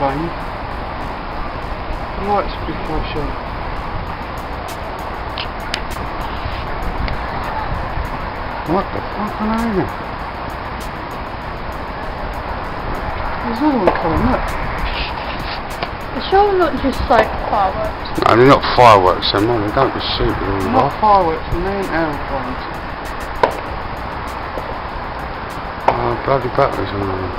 airplane. The lights will be flashing. What the fuck are they? There's another one coming, look. It's all not just like fireworks. No, they're not fireworks, they're not. They don't just shoot them. Not fireworks, they're main aeroplanes. Oh, bloody batteries on them.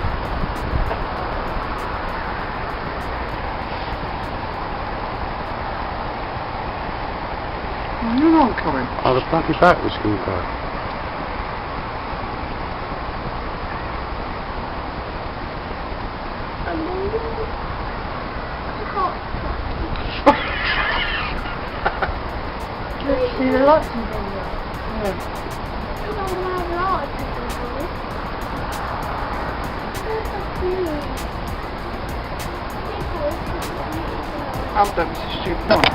Oh, you're not coming. Oh, the bloody batteries can go. See the lights in the video. Yeah. How dumb is this stupid one?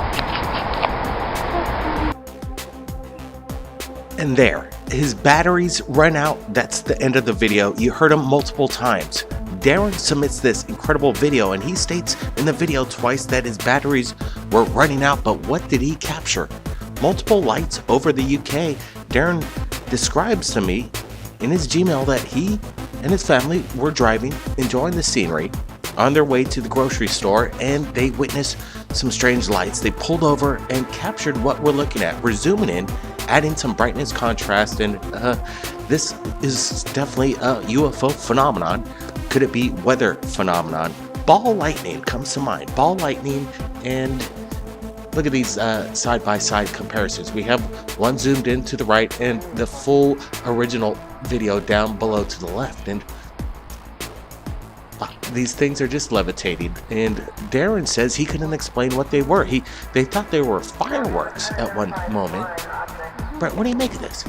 And there, his batteries run out. That's the end of the video. You heard him multiple times. Darren submits this incredible video, and he states in the video twice that his batteries were running out, but what did he capture? Multiple lights over the UK. Darren describes to me in his Gmail that he and his family were driving, enjoying the scenery, on their way to the grocery store, and they witnessed some strange lights. They pulled over and captured what we're looking at. We're zooming in, adding some brightness, contrast, and this is definitely a UFO phenomenon. Could it be weather phenomenon? Ball lightning comes to mind. Ball lightning, and look at these side-by-side comparisons. We have one zoomed in to the right and the full original video down below to the left. And these things are just levitating. And Darren says he couldn't explain what they were. They thought they were fireworks at one moment. Brett, what do you make of this?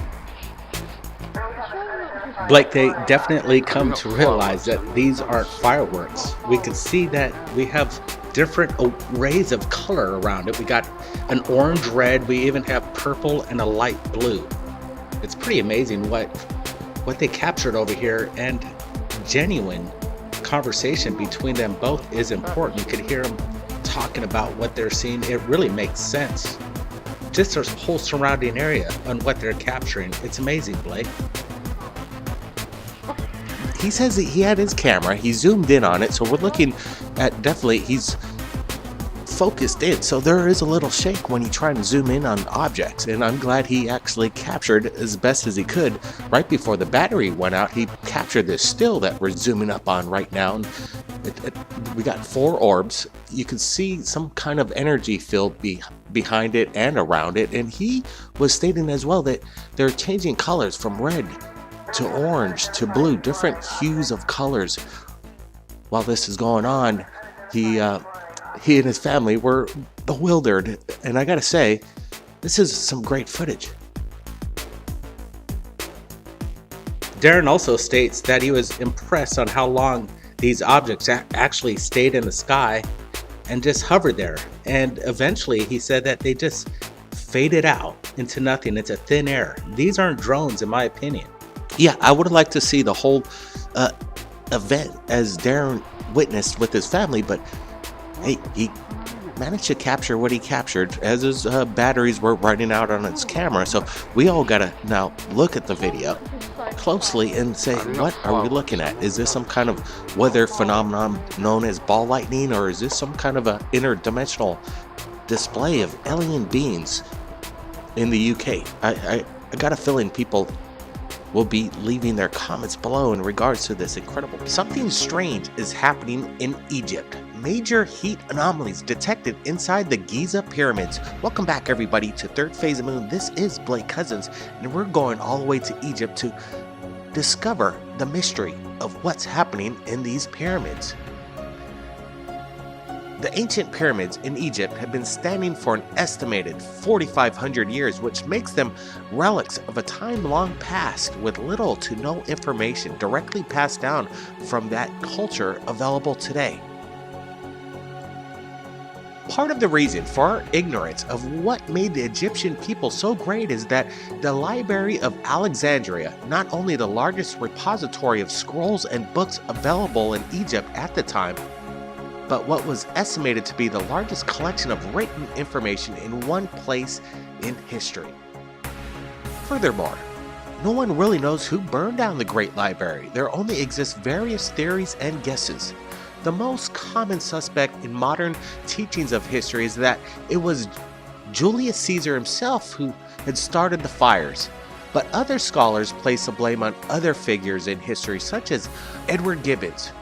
Blake, they definitely come to realize that these aren't fireworks. We can see that we have different arrays of color around it. We got an orange, red, we even have purple and a light blue. It's pretty amazing what they captured over here, and genuine conversation between them both is important. You could hear them talking about what they're seeing. It really makes sense. Just their whole surrounding area on what they're capturing. It's amazing, Blake. He says that he had his camera, he zoomed in on it, so we're looking at, definitely he's focused in, so there is a little shake when you try and zoom in on objects, and I'm glad he actually captured as best as he could. Right before the battery went out, he captured this still that we're zooming up on right now, and we got 4 orbs. You can see some kind of energy field behind it and around it, and he was stating as well that they're changing colors from red to orange to blue, different hues of colors. While this is going on, he and his family were bewildered, and I gotta say, this is some great footage. Darren also states that he was impressed on how long these objects actually stayed in the sky and just hovered there, and eventually he said that they just faded out into nothing, into thin air. These aren't drones, in my opinion. Yeah, I would have liked to see the whole event as Darren witnessed with his family, but hey, he managed to capture what he captured as his batteries were running out on his camera. So we all gotta now look at the video closely and say, what are we looking at? Is this some kind of weather phenomenon known as ball lightning, or is this some kind of a interdimensional display of alien beings in the UK? I got a feeling people will be leaving their comments below in regards to this incredible. Something strange is happening in Egypt. Major heat anomalies detected inside the Giza pyramids. Welcome back, everybody, to Third Phase of Moon. This is Blake Cousins, and we're going all the way to Egypt to discover the mystery of what's happening in these pyramids. The ancient pyramids in Egypt have been standing for an estimated 4,500 years, which makes them relics of a time long past with little to no information directly passed down from that culture available today. Part of the reason for our ignorance of what made the Egyptian people so great is that the Library of Alexandria, not only the largest repository of scrolls and books available in Egypt at the time, but what was estimated to be the largest collection of written information in one place in history. Furthermore, no one really knows who burned down the Great Library. There only exist various theories and guesses. The most common suspect in modern teachings of history is that it was Julius Caesar himself who had started the fires, but other scholars place the blame on other figures in history such as Edward Gibbons,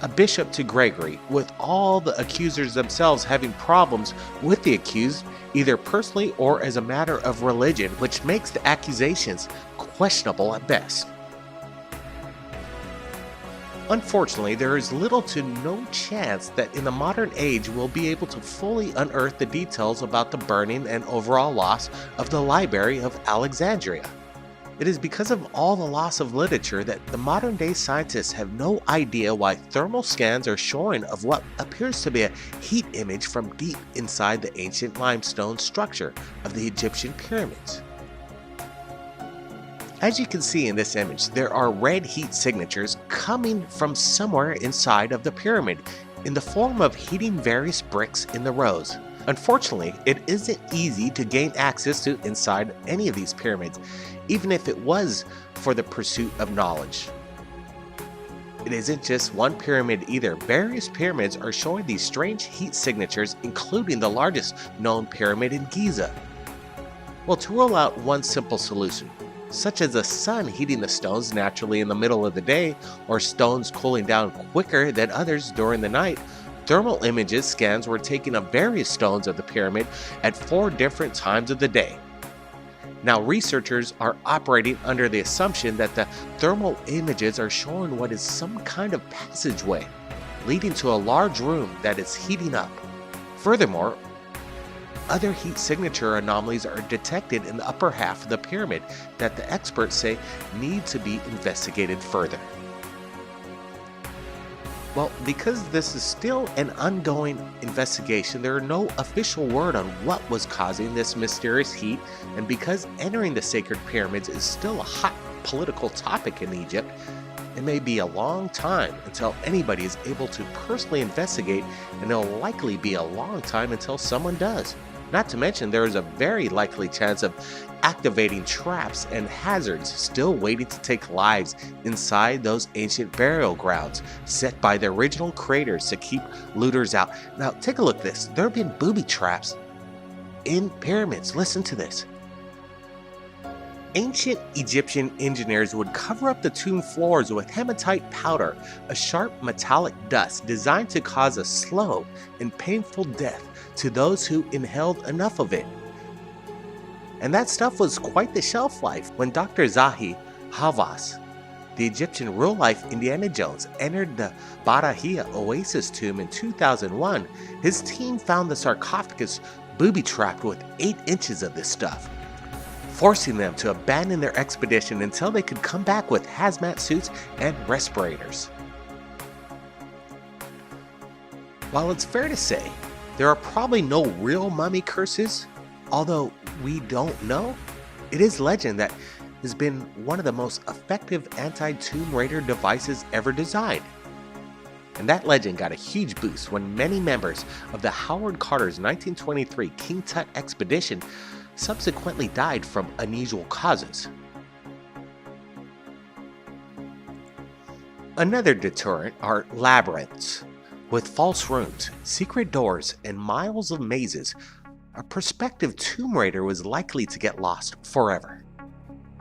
a bishop to Gregory, with all the accusers themselves having problems with the accused, either personally or as a matter of religion, which makes the accusations questionable at best. Unfortunately, there is little to no chance that in the modern age we'll be able to fully unearth the details about the burning and overall loss of the Library of Alexandria. It is because of all the loss of literature that the modern day scientists have no idea why thermal scans are showing of what appears to be a heat image from deep inside the ancient limestone structure of the Egyptian pyramids. As you can see in this image, there are red heat signatures coming from somewhere inside of the pyramid in the form of heating various bricks in the rows. Unfortunately, it isn't easy to gain access to inside any of these pyramids, even if it was for the pursuit of knowledge. It isn't just one pyramid either. Various pyramids are showing these strange heat signatures, including the largest known pyramid in Giza. Well, to rule out one simple solution, such as the sun heating the stones naturally in the middle of the day, or stones cooling down quicker than others during the night, thermal images scans were taken of various stones of the pyramid at 4 different times of the day. Now, researchers are operating under the assumption that the thermal images are showing what is some kind of passageway leading to a large room that is heating up. Furthermore, other heat signature anomalies are detected in the upper half of the pyramid that the experts say need to be investigated further. Well, because this is still an ongoing investigation, there are no official word on what was causing this mysterious heat, and because entering the sacred pyramids is still a hot political topic in Egypt, it may be a long time until anybody is able to personally investigate, and it'll likely be a long time until someone does. Not to mention, there is a very likely chance of activating traps and hazards still waiting to take lives inside those ancient burial grounds set by the original creators to keep looters out. Now, take a look at this. There have been booby traps in pyramids. Listen to this. Ancient Egyptian engineers would cover up the tomb floors with hematite powder, a sharp metallic dust designed to cause a slow and painful death to those who inhaled enough of it. And that stuff was quite the shelf life. When Dr. Zahi Hawass, the Egyptian real-life Indiana Jones, entered the Barahia Oasis tomb in 2001, his team found the sarcophagus booby-trapped with 8 inches of this stuff, forcing them to abandon their expedition until they could come back with hazmat suits and respirators. While it's fair to say there are probably no real mummy curses, although we don't know, it is legend that has been one of the most effective anti-tomb raider devices ever designed. And that legend got a huge boost when many members of the Howard Carter's 1923 King Tut expedition subsequently died from unusual causes. Another deterrent are labyrinths. With false rooms, secret doors, and miles of mazes, a prospective tomb raider was likely to get lost forever.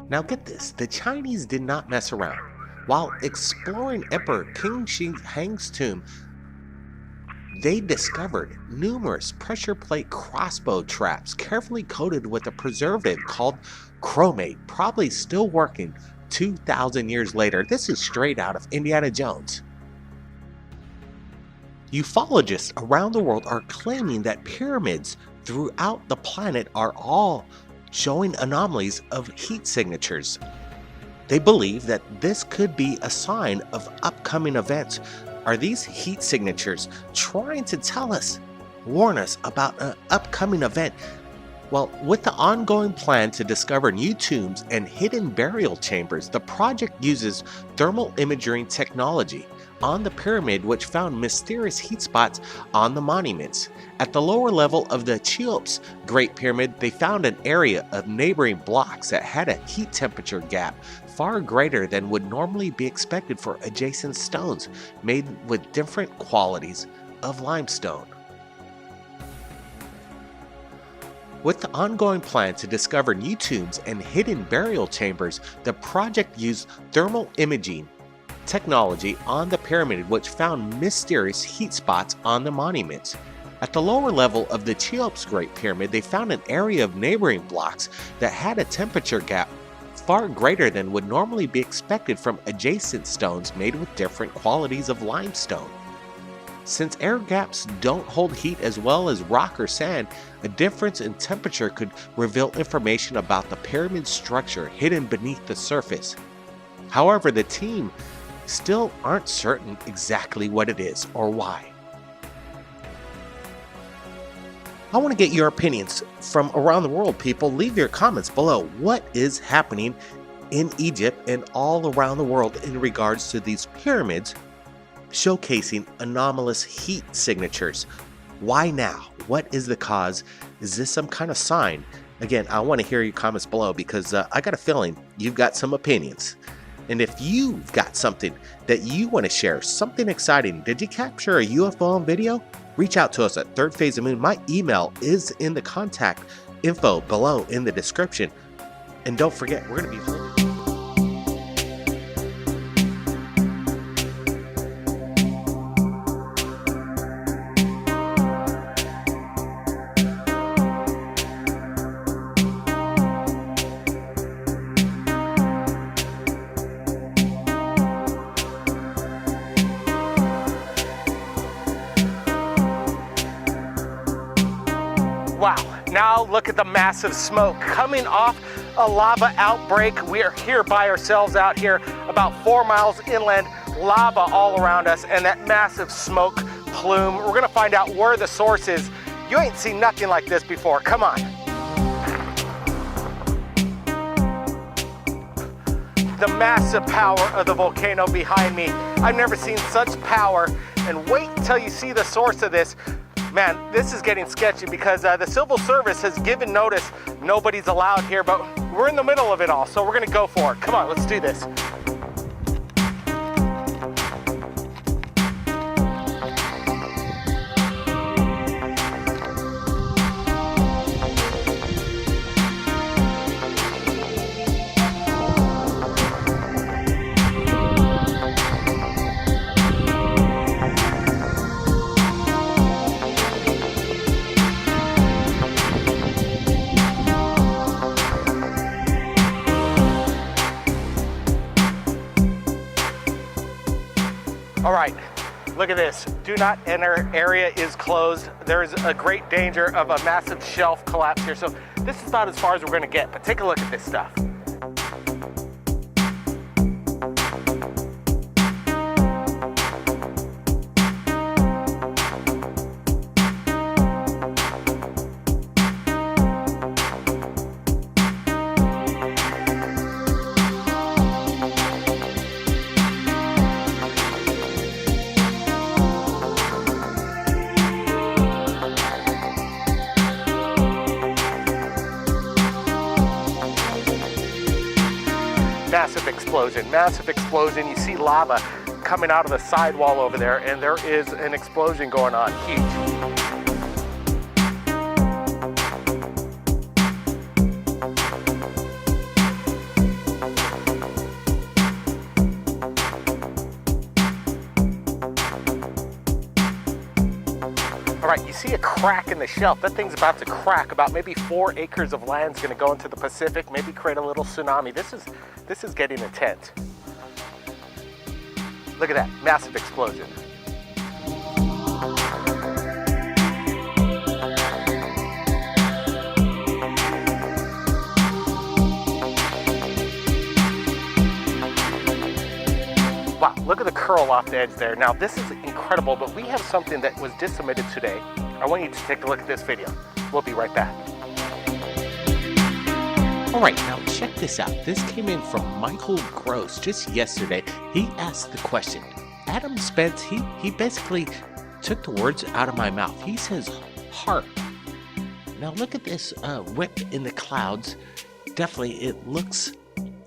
Now get this, the Chinese did not mess around. While exploring Emperor Qin Shi Huang's tomb, they discovered numerous pressure plate crossbow traps carefully coated with a preservative called chromate, probably still working 2,000 years later. This is straight out of Indiana Jones. Ufologists around the world are claiming that pyramids throughout the planet are all showing anomalies of heat signatures. They believe that this could be a sign of upcoming events. Are these heat signatures trying to tell us, warn us about an upcoming event? Well, with the ongoing plan to discover new tombs and hidden burial chambers, the project uses thermal imaging technology, on the pyramid which found mysterious heat spots on the monuments. At the lower level of the Cheops Great Pyramid, they found an area of neighboring blocks that had a heat temperature gap far greater than would normally be expected for adjacent stones made with different qualities of limestone. With the ongoing plan to discover new tombs and hidden burial chambers, the project used thermal imaging technology on the pyramid which found mysterious heat spots on the monuments. At the lower level of the Cheops Great Pyramid, they found an area of neighboring blocks that had a temperature gap far greater than would normally be expected from adjacent stones made with different qualities of limestone. Since air gaps don't hold heat as well as rock or sand, a difference in temperature could reveal information about the pyramid structure hidden beneath the surface. However, the team still aren't certain exactly what it is or why. I want to get your opinions from around the world, people. Leave your comments below. What is happening in Egypt and all around the world in regards to these pyramids showcasing anomalous heat signatures? Why now? What is the cause? Is this some kind of sign? Again, I want to hear your comments below because I got a feeling you've got some opinions. And if you've got something that you want to share, something exciting, did you capture a UFO on video? Reach out to us at Third Phase of Moon. My email is in the contact info below in the description. And don't forget, we're going to be holding. Wow, now look at the massive smoke coming off a lava outbreak. We are here by ourselves out here about 4 miles inland, lava all around us and that massive smoke plume. We're gonna find out where the source is. You ain't seen nothing like this before, come on. The massive power of the volcano behind me. I've never seen such power, and wait until you see the source of this. Man, this is getting sketchy because the Civil Service has given notice nobody's allowed here, but we're in the middle of it all, so we're gonna go for it. Come on, let's do this. All right, look at this. Do not enter area is closed. There's a great danger of a massive shelf collapse here. So this is about as far as we're gonna get, but take a look at this stuff. Massive explosion. You see lava coming out of the sidewall over there, and there is an explosion going on, huge. All right, you see a crack in the shelf. That thing's about to crack. About maybe 4 acres of land's gonna go into the Pacific, maybe create a little tsunami. This is getting intense. Look at that, massive explosion. Wow, look at the curl off the edge there. Now this is incredible, but we have something that was disseminated today. I want you to take a look at this video. We'll be right back. All right, now check this out. This came in from Michael Gross just yesterday. He asked the question, Adam Spence, he basically took the words out of my mouth. He says harp. Now look at this whip in the clouds. Definitely, it looks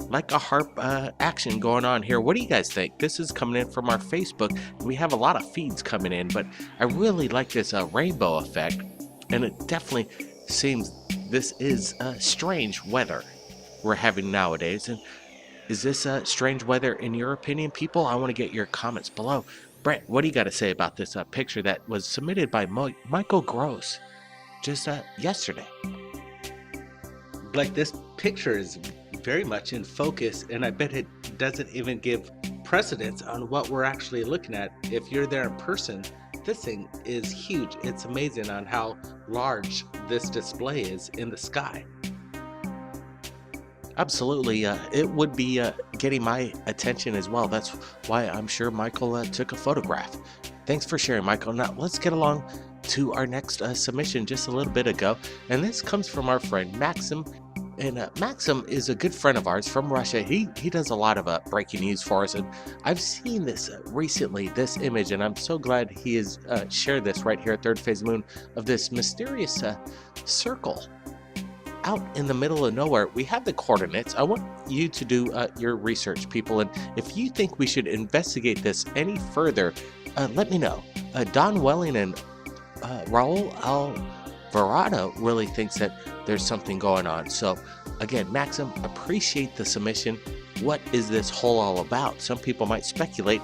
like a harp action going on here. What do you guys think? This is coming in from our Facebook. We have a lot of feeds coming in, but I really like this rainbow effect, and it definitely seems this is strange weather we're having nowadays. And is this strange weather in your opinion, people? I want to get your comments below. Brett, what do you got to say about this picture that was submitted by Michael Gross just yesterday? Like, this picture is very much in focus, and I bet it doesn't even give precedence on what we're actually looking at. If you're there in person, this thing is huge. It's amazing on how large this display is in the sky. Absolutely, it would be getting my attention as well. That's why I'm sure Michael took a photograph. Thanks for sharing, Michael. Now let's get along to our next submission just a little bit ago, and this comes from our friend Maxim. And Maxim is a good friend of ours from Russia. He does a lot of breaking news for us, and I've seen this recently, this image, and I'm so glad he has shared this right here at Third Phase Moon, of this mysterious circle out in the middle of nowhere. We have the coordinates. I want you to do your research, people, and if you think we should investigate this any further, let me know. Don Welling and Raul Alvarado really thinks that there's something going on. So again, Maxim, appreciate the submission. What is this hole all about? Some people might speculate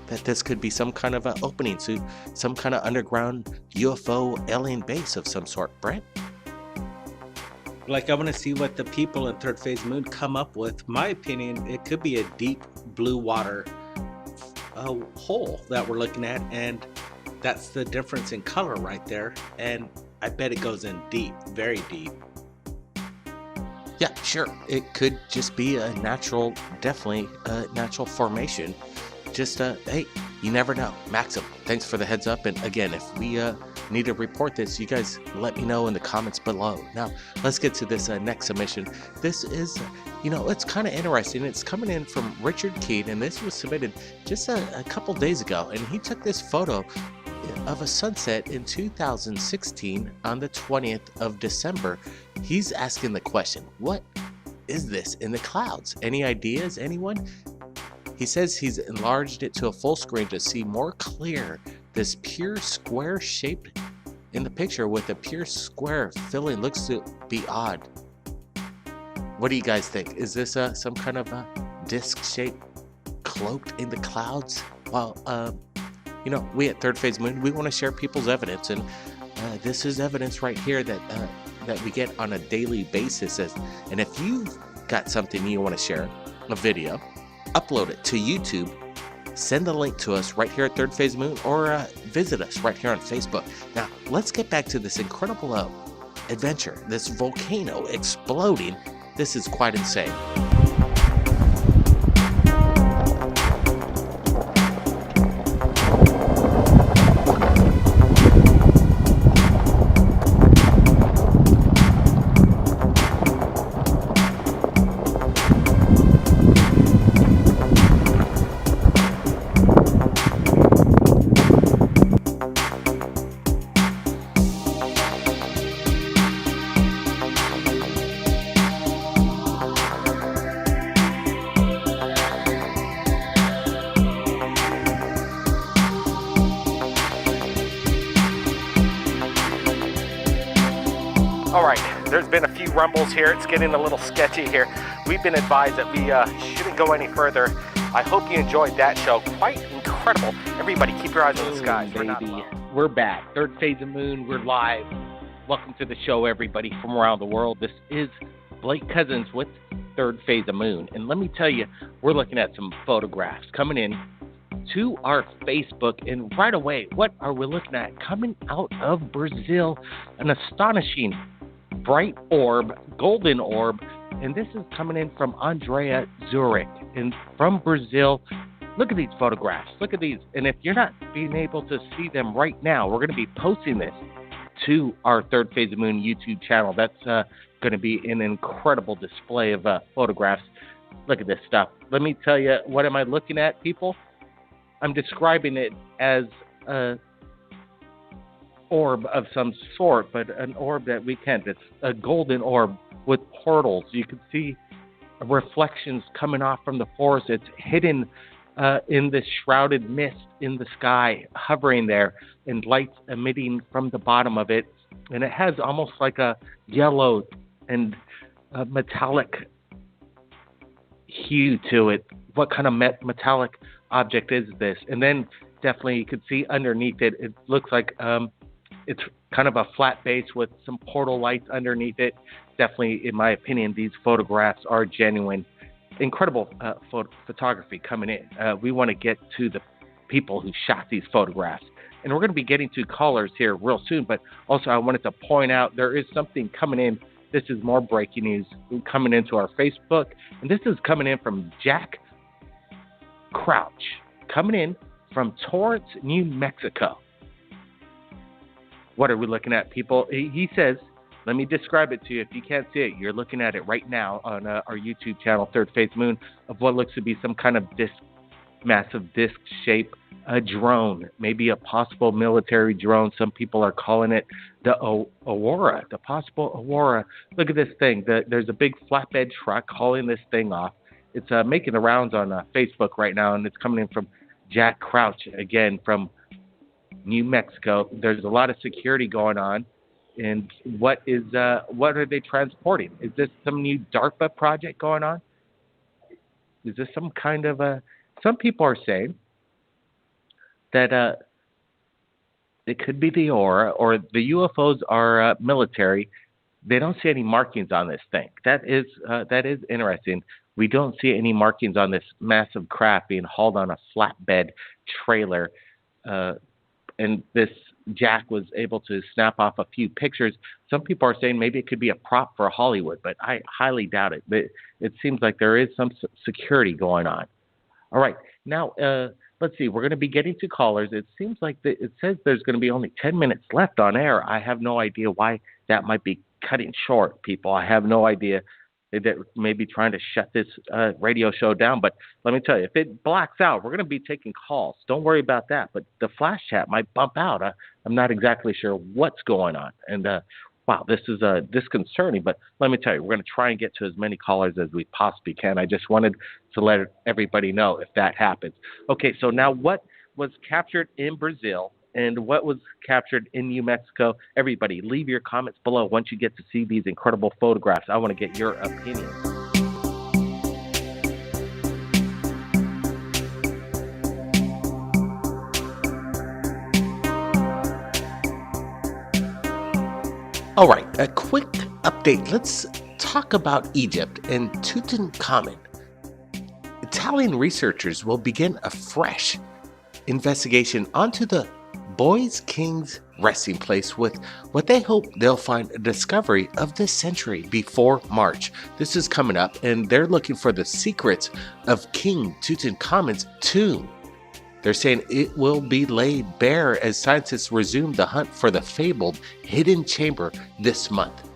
that this could be some kind of opening to some kind of underground UFO alien base of some sort. Brent? Like, I want to see what the people in Third Phase Moon come up with. My opinion, it could be a deep blue water hole that we're looking at, and that's the difference in color right there. And I bet it goes in deep, very deep. Yeah, sure. It could just be a natural, definitely a natural formation. Just, hey, you never know. Maxim, thanks for the heads up. And again, if we need to report this, you guys let me know in the comments below. Now, let's get to this next submission. This is, it's kind of interesting. It's coming in from Richard Keene, and this was submitted just a couple days ago. And he took this photo of a sunset in 2016 on the 20th of December. He's asking the question, what is this in the clouds? Any ideas, anyone? He says he's enlarged it to a full screen to see more clear this pure square shape in the picture, with a pure square filling looks to be odd. What do you guys think? Is this some kind of a disc shape cloaked in the clouds? Well, we at Third Phase Moon, we want to share people's evidence, and this is evidence right here that we get on a daily basis. And if you've got something you want to share, a video, upload it to YouTube, send a link to us right here at Third Phase Moon, or visit us right here on Facebook. Now, let's get back to this incredible adventure, this volcano exploding. This is quite insane. All right, there's been a few rumbles here. It's getting a little sketchy here. We've been advised that we shouldn't go any further. I hope you enjoyed that show. Quite incredible. Everybody, keep your eyes on the skies. We're back. Third Phase of Moon. We're live. Welcome to the show, everybody from around the world. This is Blake Cousins with Third Phase of Moon. And let me tell you, we're looking at some photographs coming in to our Facebook. And right away, what are we looking at? Coming out of Brazil, an astonishing bright orb, golden orb, and this is coming in from Andrea Zurich and from Brazil. Look at these photographs. Look at these. And if you're not being able to see them right now, we're going to be posting this to our Third Phase of Moon YouTube channel. That's going to be an incredible display of photographs. Look at this stuff. Let me tell you, what am I looking at, people? I'm describing it as a orb of some sort, but an orb that we can't. It's a golden orb with portals. You can see reflections coming off from the forest. It's hidden in this shrouded mist in the sky, hovering there, and lights emitting from the bottom of it. And it has almost like a yellow and metallic hue to it. What kind of metallic object is this? And then definitely you can see underneath it, it looks like it's kind of a flat base with some portal lights underneath it. Definitely, in my opinion, these photographs are genuine. Incredible photography coming in. We want to get to the people who shot these photographs. And we're going to be getting to callers here real soon. But also, I wanted to point out there is something coming in. This is more breaking news coming into our Facebook. And this is coming in from Jack Crouch, coming in from Torrance, New Mexico. What are we looking at, people? He says, let me describe it to you. If you can't see it, you're looking at it right now on our YouTube channel, Third Phase Moon, of what looks to be some kind of massive disc-shaped drone, maybe a possible military drone. Some people are calling it the Aurora, the possible Aurora. Look at this thing. There's a big flatbed truck hauling this thing off. It's making the rounds on Facebook right now, and it's coming in from Jack Crouch, again, from New Mexico. There's a lot of security going on. And what are they transporting? Is this some new DARPA project going on? Is this some kind of some people are saying that it could be the Aurora, or the UFOs are military. They don't see any markings on this thing. That is interesting. We don't see any markings on this massive craft being hauled on a flatbed trailer. And this Jack was able to snap off a few pictures. Some people are saying maybe it could be a prop for Hollywood, but I highly doubt it. But it seems like there is some security going on. All right. Now, let's see. We're going to be getting to callers. It seems like it says there's going to be only 10 minutes left on air. I have no idea why that might be cutting short, people. I have no idea. That may be trying to shut this radio show down. But let me tell you, if it blacks out, we're going to be taking calls. Don't worry about that. But the flash chat might bump out. I'm not exactly sure what's going on. And, wow, this is disconcerting. But let me tell you, we're going to try and get to as many callers as we possibly can. I just wanted to let everybody know if that happens. Okay, so now what was captured in Brazil and what was captured in New Mexico? Everybody, leave your comments below once you get to see these incredible photographs. I want to get your opinion. All right, a quick update. Let's talk about Egypt and Tutankhamun. Italian researchers will begin a fresh investigation onto the Boys King's resting place with what they hope they'll find a discovery of this century before March. This is coming up, and they're looking for the secrets of King Tutankhamun's tomb. They're saying it will be laid bare as scientists resume the hunt for the fabled hidden chamber this month.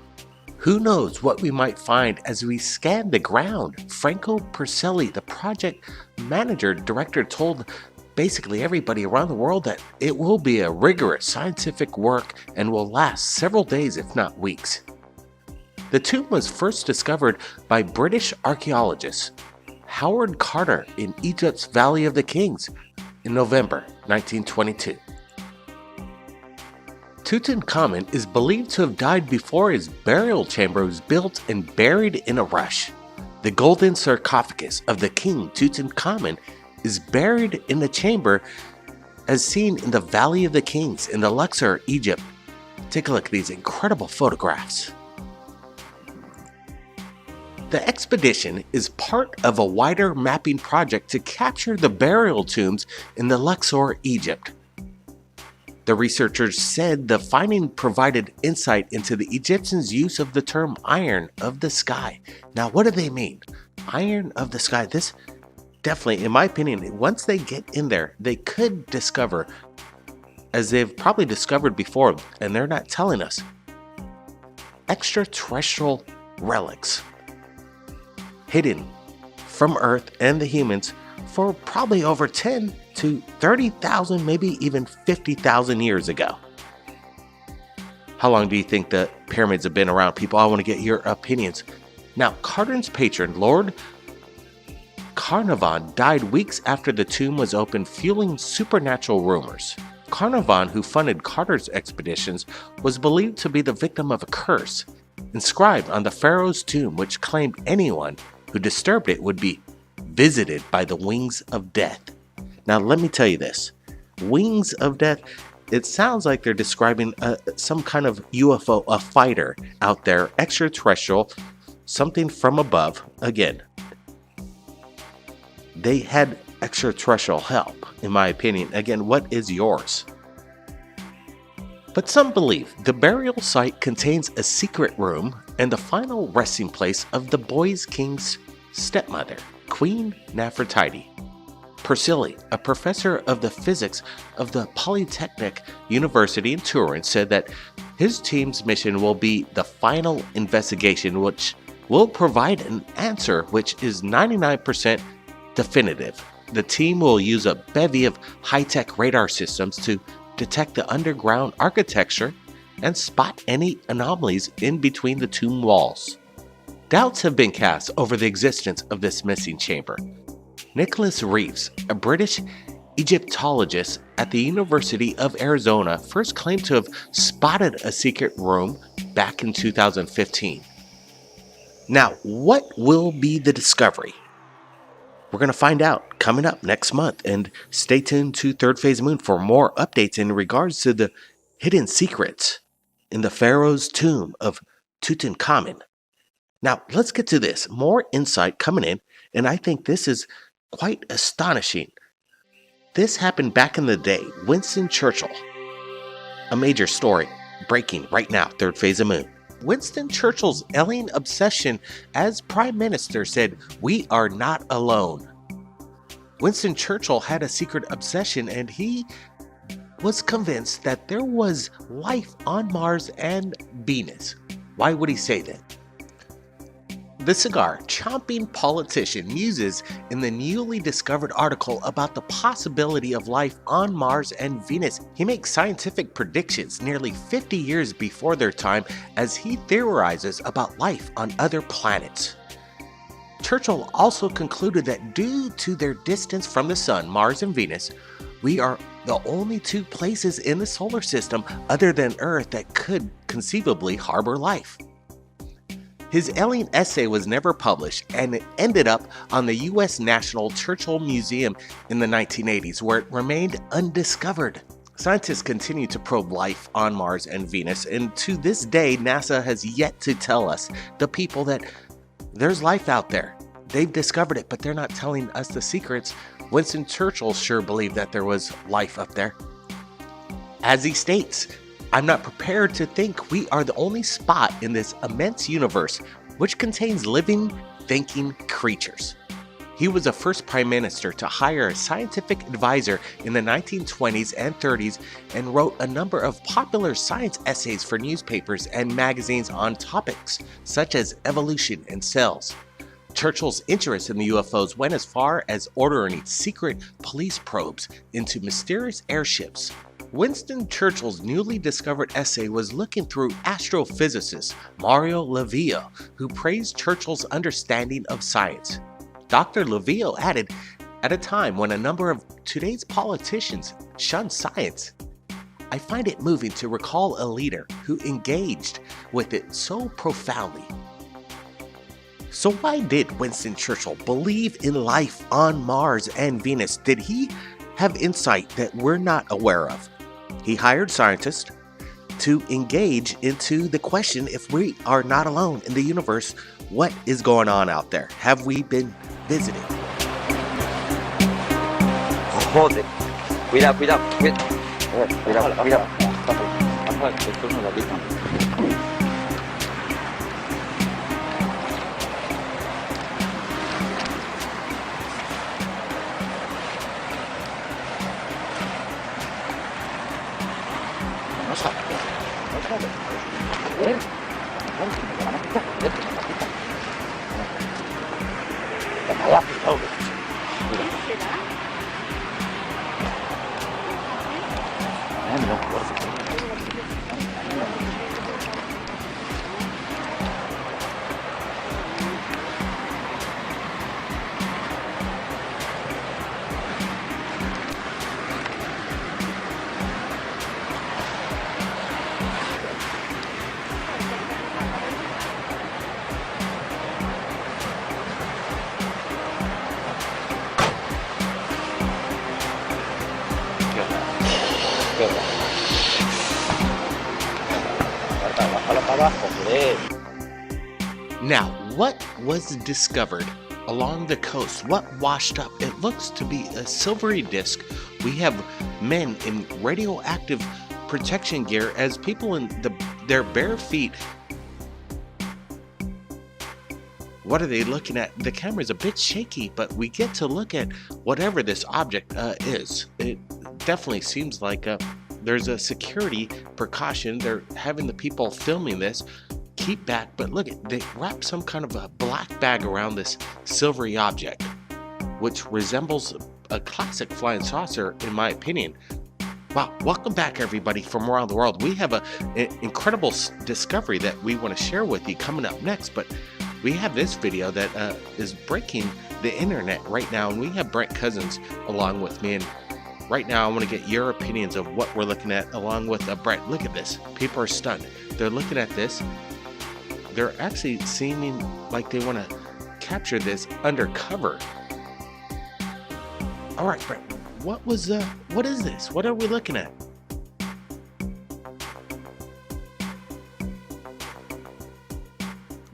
Who knows what we might find as we scan the ground? Franco Perselli, the project director, told basically everybody around the world that it will be a rigorous scientific work and will last several days, if not weeks. The tomb was first discovered by British archaeologist Howard Carter in Egypt's Valley of the Kings in November 1922. Tutankhamun is believed to have died before his burial chamber was built and buried in a rush. The golden sarcophagus of the king Tutankhamun is buried in the chamber as seen in the Valley of the Kings in the Luxor, Egypt. Take a look at these incredible photographs. The expedition is part of a wider mapping project to capture the burial tombs in the Luxor, Egypt. The researchers said the finding provided insight into the Egyptians' use of the term iron of the sky. Now, what do they mean? Iron of the sky. This definitely, in my opinion, once they get in there, they could discover, as they've probably discovered before, and they're not telling us, extraterrestrial relics hidden from Earth and the humans for probably over 10 to 30,000, maybe even 50,000 years ago. How long do you think the pyramids have been around, people? I want to get your opinions. Now, Carnarvon's patron, Lord Carnarvon, died weeks after the tomb was opened, fueling supernatural rumors. Carnarvon, who funded Carter's expeditions, was believed to be the victim of a curse inscribed on the pharaoh's tomb, which claimed anyone who disturbed it would be visited by the wings of death. Now, let me tell you this. Wings of death, it sounds like they're describing some kind of UFO, a fighter out there, extraterrestrial, something from above. Again, they had extraterrestrial help, in my opinion. Again, what is yours? But some believe the burial site contains a secret room and the final resting place of the boy king's stepmother, Queen Nefertiti. Persili, a professor of the physics of the Polytechnic University in Turin, said that his team's mission will be the final investigation, which will provide an answer which is 99% definitive. The team will use a bevy of high-tech radar systems to detect the underground architecture and spot any anomalies in between the tomb walls. Doubts have been cast over the existence of this missing chamber. Nicholas Reeves, a British Egyptologist at the University of Arizona, first claimed to have spotted a secret room back in 2015. Now, what will be the discovery? We're going to find out coming up next month, and stay tuned to Third Phase Moon for more updates in regards to the hidden secrets in the pharaoh's tomb of Tutankhamun. Now, let's get to this. More insight coming in, and I think this is quite astonishing. This happened back in the day. Winston Churchill. A major story breaking right now, Third Phase of Moon. Winston Churchill's alien obsession as Prime Minister said, "We are not alone." Winston Churchill had a secret obsession, and he was convinced that there was life on Mars and Venus. Why would he say that? The cigar-chomping politician muses in the newly discovered article about the possibility of life on Mars and Venus. He makes scientific predictions nearly 50 years before their time as he theorizes about life on other planets. Churchill also concluded that due to their distance from the Sun, Mars and Venus, we are the only two places in the solar system other than Earth that could conceivably harbor life. His alien essay was never published, and it ended up on the U.S. National Churchill Museum in the 1980s, where it remained undiscovered. Scientists continue to probe life on Mars and Venus, and to this day, NASA has yet to tell us, the people, that there's life out there. They've discovered it, but they're not telling us the secrets. Winston Churchill sure believed that there was life up there. As he states, "I'm not prepared to think we are the only spot in this immense universe which contains living, thinking creatures." He was the first prime minister to hire a scientific advisor in the 1920s and 30s and wrote a number of popular science essays for newspapers and magazines on topics such as evolution and cells. Churchill's interest in the UFOs went as far as ordering secret police probes into mysterious airships. Winston Churchill's newly discovered essay was looking through astrophysicist Mario Livio, who praised Churchill's understanding of science. Dr. Livio added, "At a time when a number of today's politicians shun science, I find it moving to recall a leader who engaged with it so profoundly." So why did Winston Churchill believe in life on Mars and Venus? Did he have insight that we're not aware of? He hired scientists to engage into the question, if we are not alone in the universe, what is going on out there? Have we been visited? Hold it. Wait up. ですね。 Now, what was discovered along the coast? What washed up? It looks to be a silvery disc. We have men in radioactive protection gear as people in their bare feet. What are they looking at? The camera's a bit shaky, but we get to look at whatever this object is. It definitely seems like there's a security precaution. They're having the people filming this keep back, but look, they wrap some kind of a black bag around this silvery object, which resembles a classic flying saucer, in my opinion. Wow, welcome back everybody from around the world. We have an incredible discovery that we want to share with you coming up next, but we have this video that is breaking the internet right now, and we have Brent Cousins along with me, and right now I want to get your opinions of what we're looking at along with Brent. Look at this. People are stunned. They're looking at this. They're actually seeming like they want to capture this undercover. All right, Brent, what is this? What are we looking at?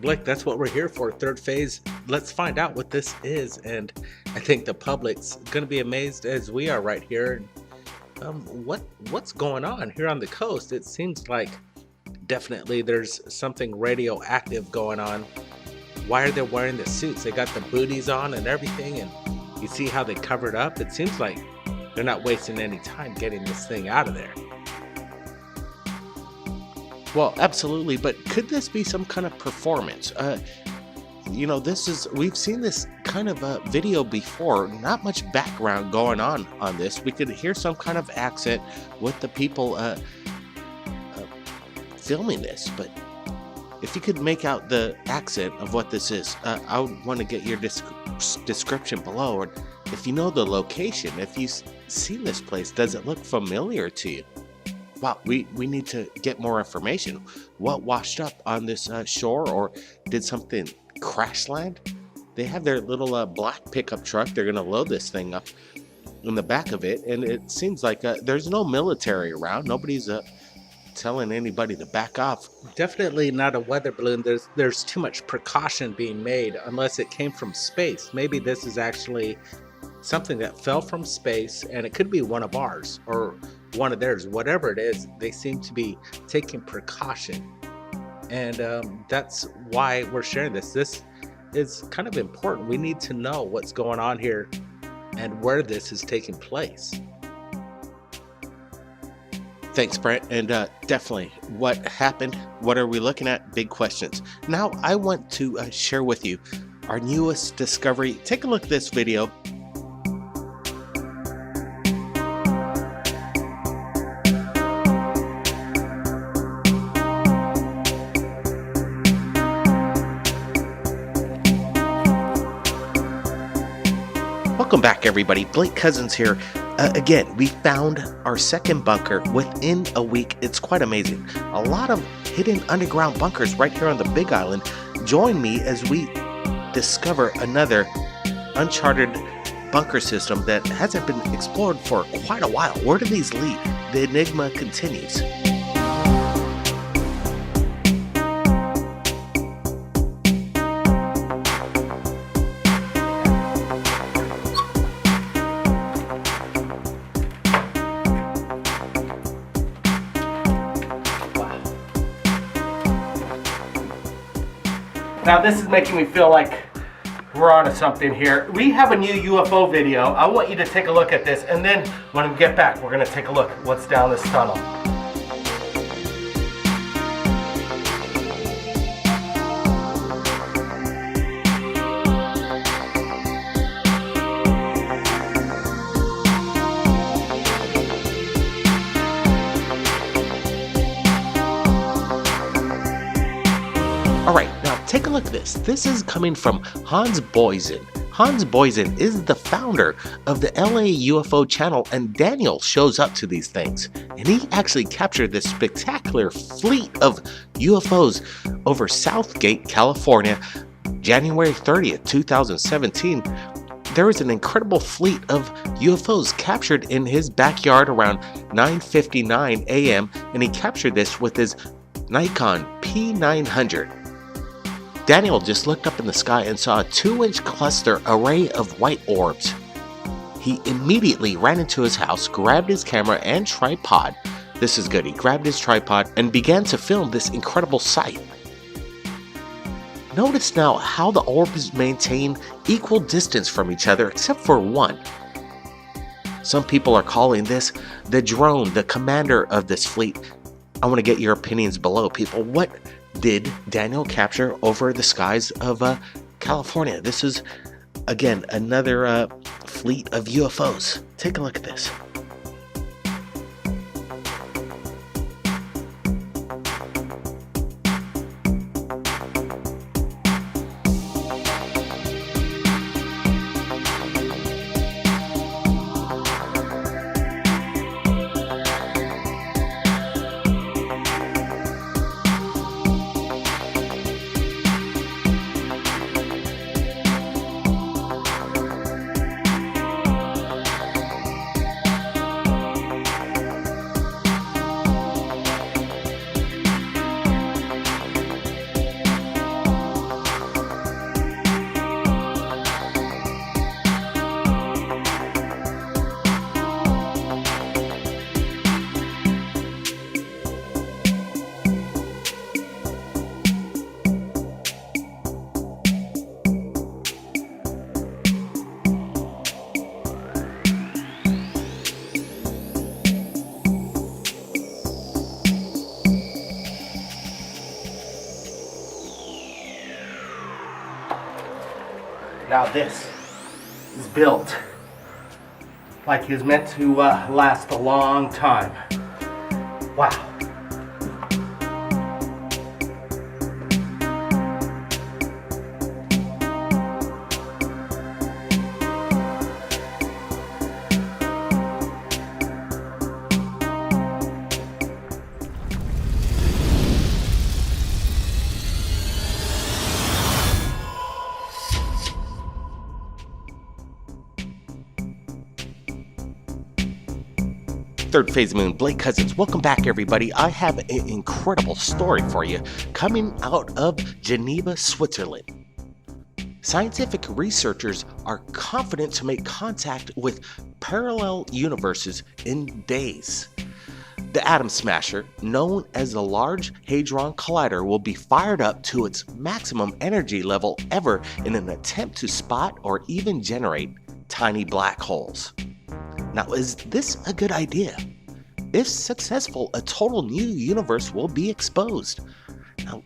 Blake, that's what we're here for. Third phase. Let's find out what this is, and I think the public's going to be amazed as we are right here. What's going on here on the coast? It seems like definitely there's something radioactive going on. Why are they wearing the suits? They got the booties on and everything, and you see how they covered up. It seems like they're not wasting any time getting this thing out of there. Well, absolutely, but could this be some kind of performance? We've seen this kind of video before. Not much background going on this. We could hear some kind of accent with the people filming this, but if you could make out the accent of what this is, I would want to get your description below, or if you know the location, if you've seen this place, does it look familiar to you? Wow, we need to get more information. What washed up on this shore, or did something crash land? They have their little black pickup truck. They're going to load this thing up in the back of it, and it seems like there's no military around. Nobody's telling anybody to back off. Definitely not a weather balloon. There's too much precaution being made unless it came from space. Maybe this is actually something that fell from space, and it could be one of ours or one of theirs. Whatever it is, they seem to be taking precaution, and that's why we're sharing this. This is kind of important. We need to know what's going on here and where this is taking place. Thanks, Brent, and definitely what happened, what are we looking at, big questions. Now I want to share with you our newest discovery. Take a look at this video. Welcome back everybody, Blake Cousins here. Again, we found our second bunker within a week. It's quite amazing. A lot of hidden underground bunkers right here on the Big Island. Join me as we discover another uncharted bunker system that hasn't been explored for quite a while. Where do these lead? The enigma continues. Now this is making me feel like we're onto something here. We have a new UFO video. I want you to take a look at this, and then when we get back, we're gonna take a look at what's down this tunnel. All right, now take a look at this. This is coming from Hans Boysen. Hans Boysen is the founder of the LA UFO channel, and Daniel shows up to these things. And he actually captured this spectacular fleet of UFOs over Southgate, California, January 30th, 2017. There was an incredible fleet of UFOs captured in his backyard around 9:59 a.m. and he captured this with his Nikon P900. Daniel just looked up in the sky and saw a 2-inch cluster array of white orbs. He immediately ran into his house, grabbed his camera and tripod. This is good. He grabbed his tripod and began to film this incredible sight. Notice now how the orbs maintain equal distance from each other except for one. Some people are calling this the drone, the commander of this fleet. I want to get your opinions below, people. What did Daniel capture over the skies of California? This is, again, another fleet of UFOs. Take a look at this. Now this is built like it's meant to last a long time. Wow. Third Phase Moon, Blake Cousins. Welcome back, everybody. I have an incredible story for you coming out of Geneva, Switzerland. Scientific researchers are confident to make contact with parallel universes in days. The Atom Smasher, known as the Large Hadron Collider, will be fired up to its maximum energy level ever in an attempt to spot or even generate tiny black holes. Now, is this a good idea? If successful, a total new universe will be exposed. Now,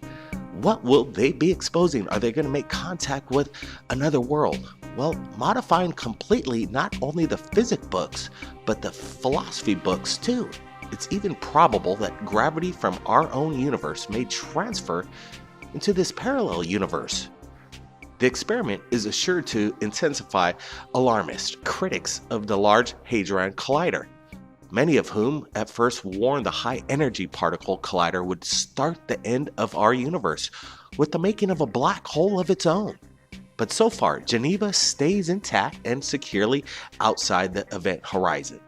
what will they be exposing? Are they going to make contact with another world? Well, modifying completely not only the physics books, but the philosophy books too. It's even probable that gravity from our own universe may transfer into this parallel universe. The experiment is assured to intensify alarmist critics of the Large Hadron Collider, many of whom at first warned the high-energy particle collider would start the end of our universe with the making of a black hole of its own. But so far, Geneva stays intact and securely outside the event horizon.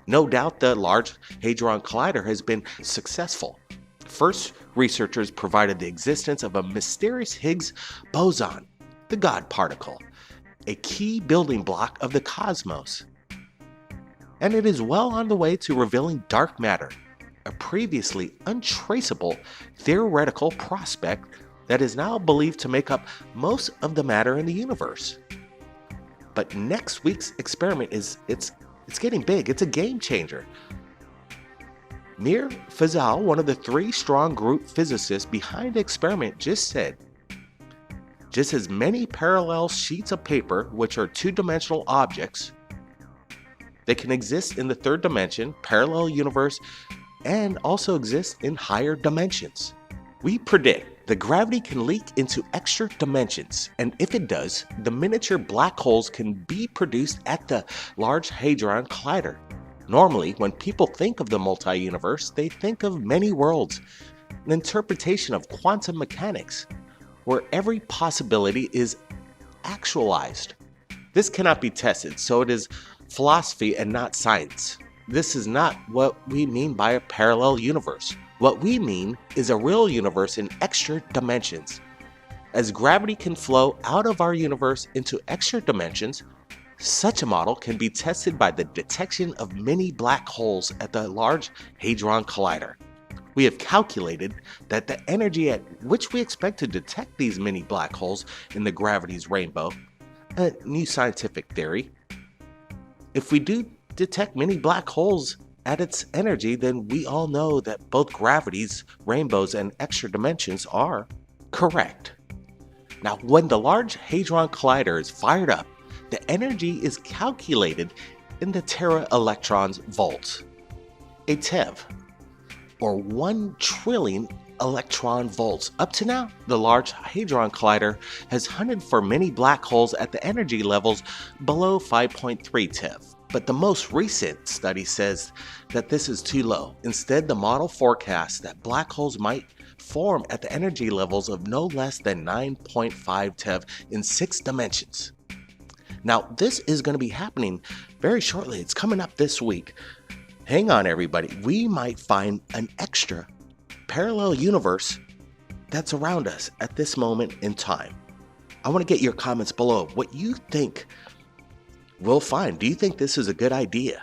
No doubt the Large Hadron Collider has been successful. First, researchers provided the existence of a mysterious Higgs boson, the God particle, a key building block of the cosmos. And it is well on the way to revealing dark matter, a previously untraceable theoretical prospect that is now believed to make up most of the matter in the universe. But next week's experiment it's getting big. It's a game changer. Mir Fazal, one of the 3 strong group physicists behind the experiment, just said, just as many parallel sheets of paper, which are 2-dimensional objects, they can exist in the 3rd dimension, parallel universe, and also exist in higher dimensions. We predict the gravity can leak into extra dimensions, and if it does, the miniature black holes can be produced at the Large Hadron Collider. Normally, when people think of the multi-universe, they think of many worlds, an interpretation of quantum mechanics, where every possibility is actualized. This cannot be tested, so it is philosophy and not science. This is not what we mean by a parallel universe. What we mean is a real universe in extra dimensions. As gravity can flow out of our universe into extra dimensions, such a model can be tested by the detection of many black holes at the Large Hadron Collider. We have calculated that the energy at which we expect to detect these many black holes in the gravity's rainbow, a new scientific theory. If we do detect many black holes at its energy, then we all know that both gravities, rainbows, and extra dimensions are correct. Now, when the Large Hadron Collider is fired up, the energy is calculated in the tera-electrons volts, a TeV, or 1 trillion electron volts. Up to now, the Large Hadron Collider has hunted for many black holes at the energy levels below 5.3 TeV. But the most recent study says that this is too low. Instead, the model forecasts that black holes might form at the energy levels of no less than 9.5 TeV in 6 dimensions. Now, this is going to be happening very shortly. It's coming up this week. Hang on, everybody. We might find an extra parallel universe that's around us at this moment in time. I want to get your comments below. What you think we'll find. Do you think this is a good idea?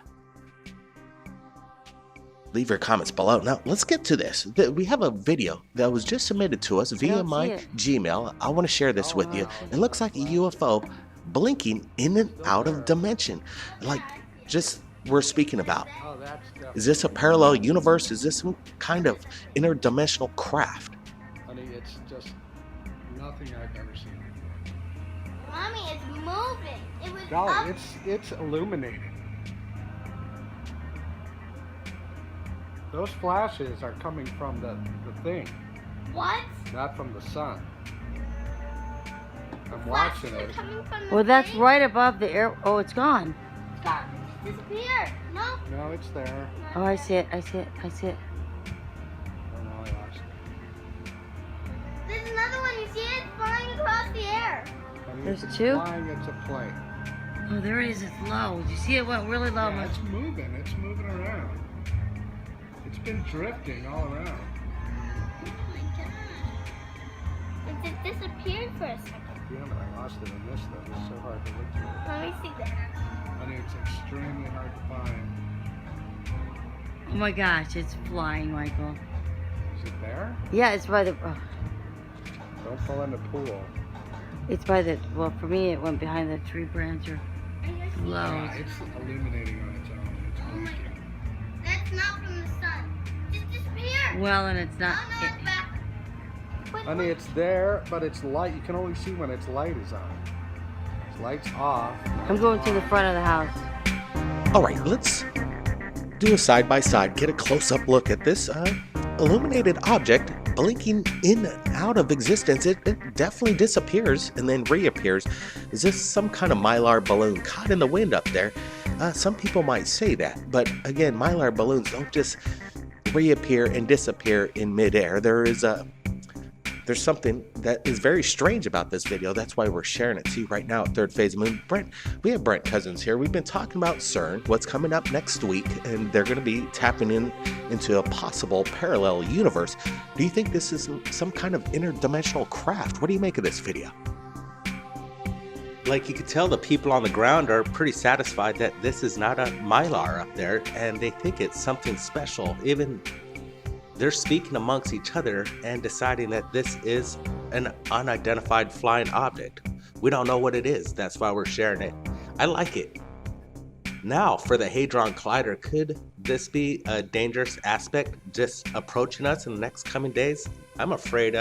Leave your comments below. Now, let's get to this. We have a video that was just submitted to us via my Gmail. I want to share this with you. It looks like a UFO blinking in and out of dimension. Like, just we're speaking about. Is this a parallel universe? Is this some kind of interdimensional craft? Honey, it's just nothing I've ever seen. Mommy, it's moving. It was Golly, up. it's illuminating. Those flashes are coming from the thing, What? not from the sun. I'm Flashes watching are it. coming from the Well, that's thing. right above the air. Oh, it's gone. It's gone. It's disappeared. No. No, it's there. Oh, I see it. I see it. I see it. Oh, no, I lost it. There's another one. You see it flying across the air. Honey, There's if it's two? flying, it's a plane. Oh, there it is. It's low. You see it went really low. Yeah, it's moving. It's moving around. It's been drifting all around. Oh my god. It just disappeared for a second. Yeah, but I lost it in this though. It's so hard to look through. Let me see that. Honey, it's extremely hard to find. Oh my gosh, it's flying, Michael. Is it there? Yeah, it's by the. Oh, Don't fall in the pool. it's by the. Well, for me, it went behind the tree branch or low. Yeah, it's illuminating on its own. It's Oh my blinking. god. That's not from the sun. It disappeared. Well, and it's not. Oh no, it's back. Wait, Honey, it's there, but it's light. You can only see when its light is on. Its light's off. I'm going to the front of the house. All right, let's do a side-by-side, get a close-up look at this illuminated object blinking in and out of existence. It definitely disappears and then reappears. Is this some kind of mylar balloon caught in the wind up there? Some people might say that, but again, mylar balloons don't just reappear and disappear in midair. There's something that is very strange about this video. That's why we're sharing it to you right now at Third Phase Moon. We have Brent Cousins here. We've been talking about CERN, what's coming up next week, and they're going to be tapping into a possible parallel universe. Do you think this is some kind of interdimensional craft? What do you make of this video? Like you could tell, the people on the ground are pretty satisfied that this is not a mylar up there, and they think it's something special. Even they're speaking amongst each other and deciding that this is an unidentified flying object. We don't know what it is. That's why we're sharing it. I like it. Now, for the Hadron Collider, could this be a dangerous aspect just approaching us in the next coming days? I'm afraid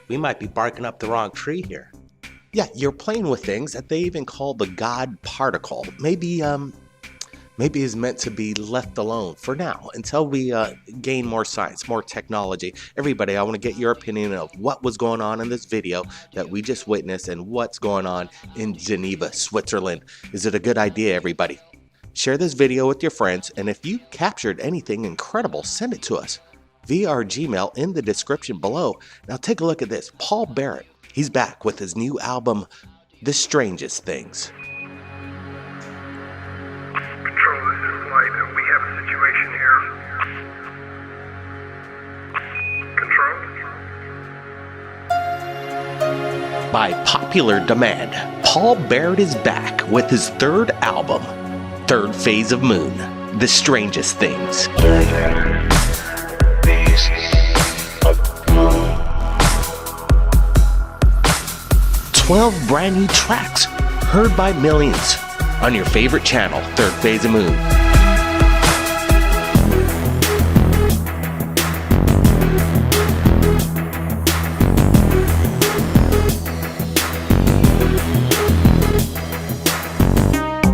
we might be barking up the wrong tree here. Yeah, you're playing with things that they even call the God particle. Maybe is meant to be left alone for now until we gain more science, more technology. Everybody, I want to get your opinion of what was going on in this video that we just witnessed and what's going on in Geneva, Switzerland. Is it a good idea, everybody? Share this video with your friends, and if you captured anything incredible, send it to us via our Gmail in the description below. Now take a look at this. Paul Barrett, he's back with his new album, The Strangest Things. Control, this is Flight. We have a situation here. By popular demand, Paul Barrett is back with his third album, Third Phase of Moon, The Strangest Things. 12 brand new tracks heard by millions on your favorite channel, Third Phase of Moon.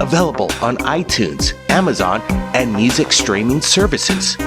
Available on iTunes, Amazon, and music streaming services.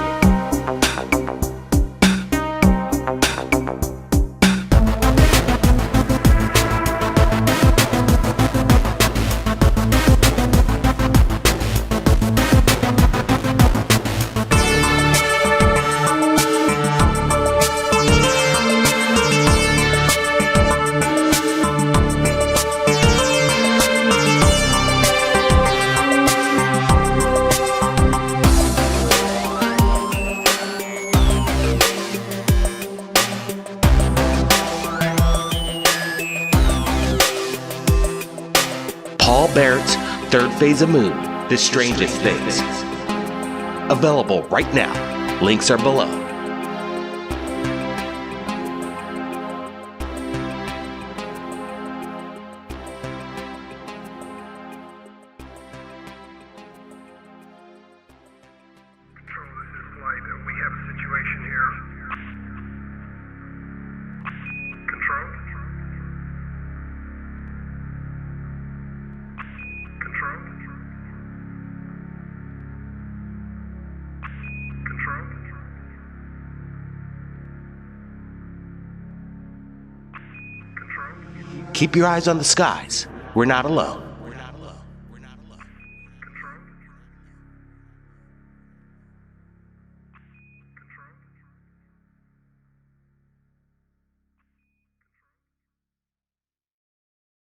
Paul Barrett's Third Phase of Moon, The Strangest Things. Available right now. Links are below. Control, this is Flight. We have a situation here. Control? Control? Control? Control? Keep your eyes on the skies. We're not alone.